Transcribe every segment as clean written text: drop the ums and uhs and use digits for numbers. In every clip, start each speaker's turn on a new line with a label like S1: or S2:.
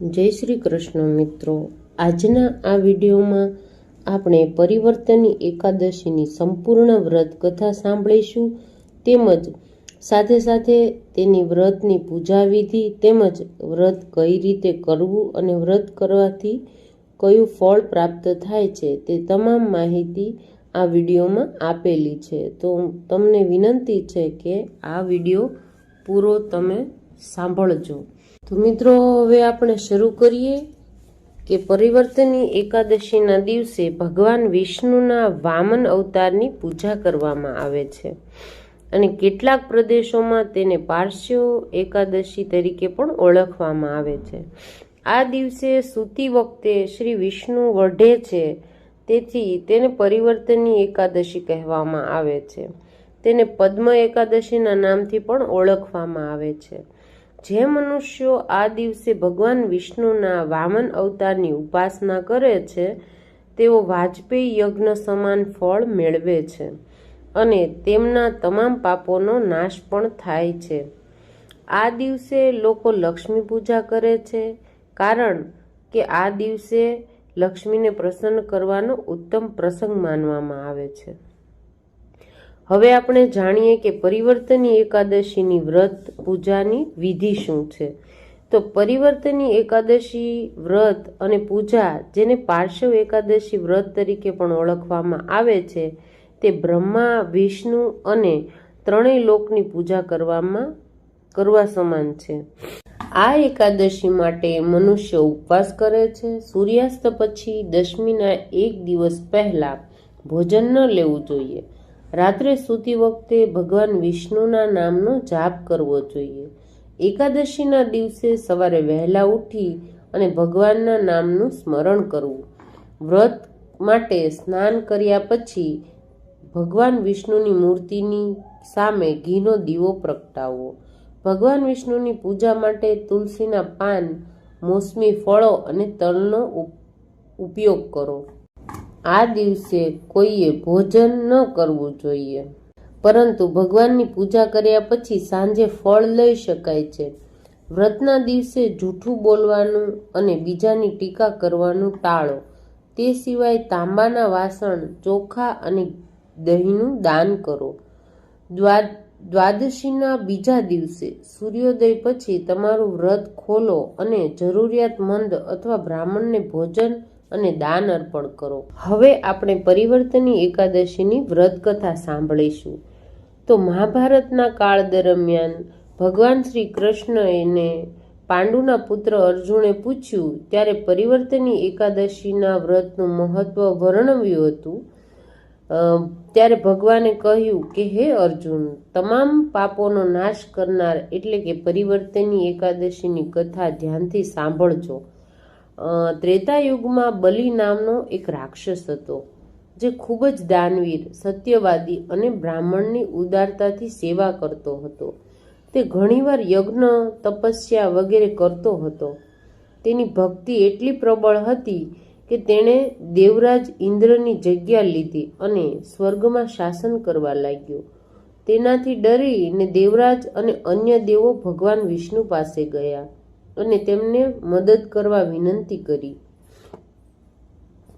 S1: જય શ્રી કૃષ્ણ મિત્રો, આજના આ વિડીયોમાં આપણે પરિવર્તની એકાદશીની સંપૂર્ણ વ્રત કથા સાંભળીશું. તેમજ સાથે સાથે તેની વ્રતની પૂજા વિધિ તેમજ વ્રત કઈ રીતે કરવું અને વ્રત કરવાથી કયું ફળ પ્રાપ્ત થાય છે તે તમામ માહિતી આ વિડીયોમાં આપેલી છે. તો તમને વિનંતી છે કે આ વિડીયો પૂરો તમે સાંભળજો. તો મિત્રો, હવે આપણે શરૂ કરીએ કે પરિવર્તની એકાદશીના દિવસે ભગવાન વિષ્ણુના વામન અવતારની પૂજા કરવામાં આવે છે અને કેટલાક પ્રદેશોમાં તેને પાર્શ્વ એકાદશી તરીકે પણ ઓળખવામાં આવે છે. આ દિવસે સૂતી વખતે શ્રી વિષ્ણુ વઢે છે, તેથી તેને પરિવર્તની એકાદશી કહેવામાં આવે છે. તેને પદ્મ એકાદશીના નામથી પણ ઓળખવામાં આવે છે. જે મનુષ્યો આ દિવસે ભગવાન વિષ્ણુના વામન અવતારની ઉપાસના કરે છે તેઓ વાજપેયી યજ્ઞ સમાન ફળ મેળવે છે અને તેમના તમામ પાપોનો નાશ પણ થાય છે. આ દિવસે લોકો લક્ષ્મી પૂજા કરે છે, કારણ કે આ દિવસે લક્ષ્મીને પ્રસન્ન કરવાનો ઉત્તમ પ્રસંગ માનવામાં આવે છે. હવે આપણે જાણીએ કે પરિવર્તની એકાદશીની વ્રત પૂજાની વિધિ શું છે. તો પરિવર્તની એકાદશી વ્રત અને પૂજા, જેને પાર્શ્વ એકાદશી વ્રત તરીકે પણ ઓળખવામાં આવે છે, તે બ્રહ્મા, વિષ્ણુ અને ત્રણેય લોકની પૂજા કરવા સમાન છે. આ એકાદશી માટે મનુષ્ય ઉપવાસ કરે છે. સૂર્યાસ્ત પછી દશમીના એક દિવસ પહેલા ભોજન ન લેવું જોઈએ. રાત્રે સૂતી વખતે ભગવાન વિષ્ણુના નામનો જાપ કરવો જોઈએ. એકાદશીના દિવસે સવારે વહેલા ઉઠી અને ભગવાનના નામનું સ્મરણ કરવું. વ્રત માટે સ્નાન કર્યા પછી ભગવાન વિષ્ણુની મૂર્તિની સામે ઘીનો દીવો પ્રગટાવવો. ભગવાન વિષ્ણુની પૂજા માટે તુલસીના પાન, મોસમી ફળો અને તલનો ઉપયોગ કરો. આ દિવસે કોઈએ ભોજન ન કરવું જોઈએ, પરંતુ ભગવાનની પૂજા કર્યા પછી સાંજે ફળ લઈ શકાય છે. વ્રતના દિવસે જૂઠું બોલવાનું અને બીજાની ટીકા કરવાનું ટાળો. તે સિવાય તાંબાના વાસણ, ચોખા અને દહીંનું દાન કરો. દ્વાદશીના બીજા દિવસે સૂર્યોદય પછી તમારું વ્રત ખોલો અને જરૂરિયાતમંદ અથવા બ્રાહ્મણને ભોજન અને દાન અર્પણ કરો. હવે આપણે પરિવર્તની એકાદશીની વ્રત કથા સાંભળીશું. તો મહાભારતના કાળ દરમિયાન ભગવાન શ્રી કૃષ્ણને પાંડુના પુત્ર અર્જુને પૂછ્યું, ત્યારે પરિવર્તની એકાદશીના વ્રતનું મહત્વ વર્ણવ્યું હતું. ત્યારે ભગવાને કહ્યું કે હે અર્જુન, તમામ પાપોનો નાશ કરનાર એટલે કે પરિવર્તની એકાદશીની કથા ધ્યાનથી સાંભળજો. ત્રેતાયુગમાં બલિ નામનો એક રાક્ષસ હતો, જે ખૂબ જ દાનવીર, સત્યવાદી અને બ્રાહ્મણની ઉદારતાથી સેવા કરતો હતો. તે ઘણીવાર યજ્ઞ, તપસ્યા વગેરે કરતો હતો. તેની ભક્તિ એટલી પ્રબળ હતી કે તેણે દેવરાજ ઇન્દ્રની જગ્યા લીધી અને સ્વર્ગમાં શાસન કરવા લાગ્યો. તેનાથી ડરીને દેવરાજ અને અન્ય દેવો ભગવાન વિષ્ણુ પાસે ગયા અને તેમને મદદ કરવા વિનંતી કરી.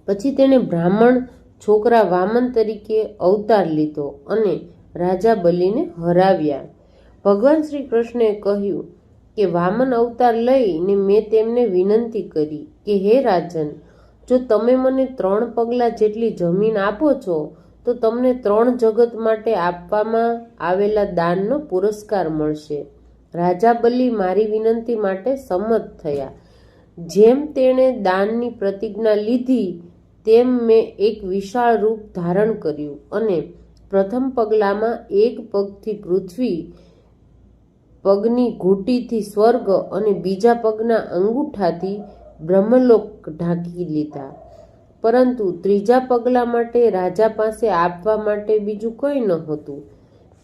S1: પછી તેણે બ્રાહ્મણ છોકરા વામન તરીકે અવતાર લીધો અને રાજા બલિને હરાવ્યા. ભગવાન શ્રી કૃષ્ણએ કહ્યું કે વામન અવતાર લઈને મેં તેમને વિનંતી કરી કે હે રાજન, જો તમે મને 3 પગલા જેટલી જમીન આપો છો તો તમને 3 જગત માટે આપવામાં આવેલા દાનનો પુરસ્કાર મળશે. રાજા બલિ મારી વિનંતી માટે સંમત થયા. જેમ તેણે દાનની પ્રતિજ્ઞા લીધી તેમ મેં એક વિશાળ રૂપ ધારણ કર્યું અને પ્રથમ પગલામાં એક પગથી પૃથ્વી, પગની ઘૂંટીથી સ્વર્ગ અને બીજા પગના અંગૂઠાથી બ્રહ્મલોક ઢાંકી લીધા. પરંતુ ત્રીજા પગલા માટે રાજા પાસે આપવા માટે બીજું કંઈ નહોતું.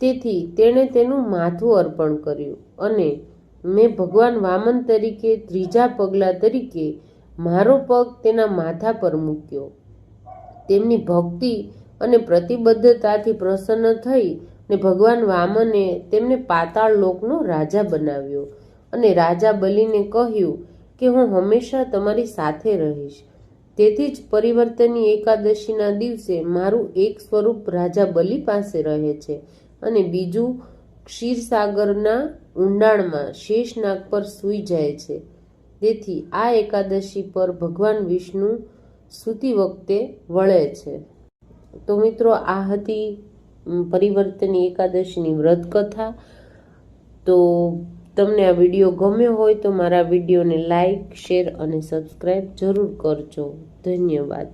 S1: તેથી તેણે તેનું માથું અર્પણ કર્યું અને મેં ભગવાન વામન તરીકે ત્રીજા પગલા તરીકે મારો પગ તેના માથા પર મૂક્યો. તેમની ભક્તિ અને પ્રતિબદ્ધતાથી પ્રસન્ન થઈ ને ભગવાન વામને તેમને પાતાળ લોકનો રાજા બનાવ્યો અને રાજા બલિને કહ્યું કે હું હંમેશા તમારી સાથે રહીશ. તેથી જ પરિવર્તનની એકાદશીના દિવસે મારું એક સ્વરૂપ રાજા બલિ પાસે રહે છે અને બીજું ક્ષીરસાગરના ઊંડાણમાં શેષનાગ પર સૂઈ જાય છે. તેથી આ એકાદશી પર ભગવાન વિષ્ણુ સૂતી વખતે વળે છે. તો મિત્રો, આ હતી પરિવર્તનની એકાદશીની વ્રત કથા. તો તમને આ વિડીયો ગમ્યો હોય તો મારા વિડીયોને લાઈક, શેર અને સબસ્ક્રાઈબ જરૂર કરજો. ધન્યવાદ.